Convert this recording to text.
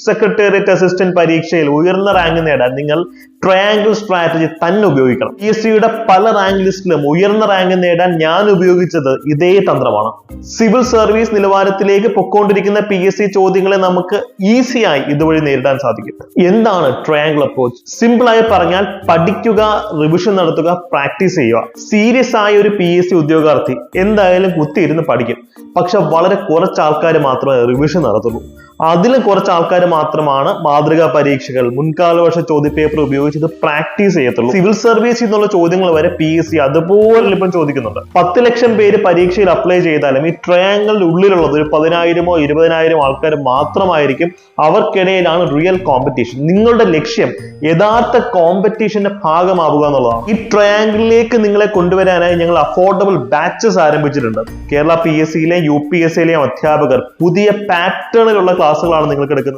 Secretariat assistant പരീക്ഷയിൽ ഉയർന്ന rank നേടാൻ നിങ്ങൾ ട്രയാങ്കിൾ സ്ട്രാറ്റജി തന്നെ ഉപയോഗിക്കണം. PSCയുടെ പല റാങ്ക് ലിസ്റ്റിലും ഉയർന്ന റാങ്ക് നേടാൻ ഞാൻ ഉപയോഗിച്ചത് ഇതേ തന്ത്രമാണ്. സിവിൽ സർവീസ് നിലവാരത്തിലേക്ക് പൊക്കോണ്ടിരിക്കുന്ന PSC ചോദ്യങ്ങളെ നമുക്ക് ഈസിയായി ഇതുവഴി നേരിടാൻ സാധിക്കും. എന്താണ് ട്രയാങ്കിൾ അപ്രോച്ച്? സിമ്പിൾ ആയി പറഞ്ഞാൽ പഠിക്കുക, റിവിഷൻ നടത്തുക, പ്രാക്ടീസ് ചെയ്യുക. സീരിയസ് ആയ ഒരു PSC ഉദ്യോഗാർത്ഥി എന്തായാലും കുത്തിയിരുന്ന് പഠിക്കും. പക്ഷെ വളരെ കുറച്ച് ആൾക്കാർ മാത്രമേ റിവിഷൻ നടത്തുള്ളൂ. അതിലും കുറച്ച് ആൾക്കാർ മാത്രമാണ് മാതൃകാ പരീക്ഷകൾ, മുൻകാല വർഷ ചോദ്യപേപ്പർ ഉപയോഗിച്ച് ഇത് പ്രാക്ടീസ് ചെയ്യത്തുള്ളൂ. സിവിൽ സർവീസിൽ നിന്നുള്ള ചോദ്യങ്ങൾ വരെ PSC അതുപോലെ ഇപ്പം ചോദിക്കുന്നുണ്ട്. 10 ലക്ഷം പേര് പരീക്ഷയിൽ അപ്ലൈ ചെയ്താലും ഈ ട്രയാങ്കിളിന്റെ ഉള്ളിലുള്ളത് ഒരു 10,000 - 20,000 ആൾക്കാർ മാത്രമായിരിക്കും. അവർക്കിടയിലാണ് റിയൽ കോമ്പറ്റീഷൻ. നിങ്ങളുടെ ലക്ഷ്യം യഥാർത്ഥ കോമ്പറ്റീഷന്റെ ഭാഗമാവുക എന്നുള്ളതാണ്. ഈ ട്രയാങ്കിളിലേക്ക് നിങ്ങളെ കൊണ്ടുവരാനായി ഞങ്ങൾ അഫോർഡബിൾ ബാച്ചസ് ആരംഭിച്ചിട്ടുണ്ട്. കേരള PSCയിലെയും UPSCയിലെയും അധ്യാപകർ പുതിയ പാറ്റേണിലുള്ള ക്ലാസ്സുകളാണ് നിങ്ങൾക്ക് എടുക്കുന്നത്.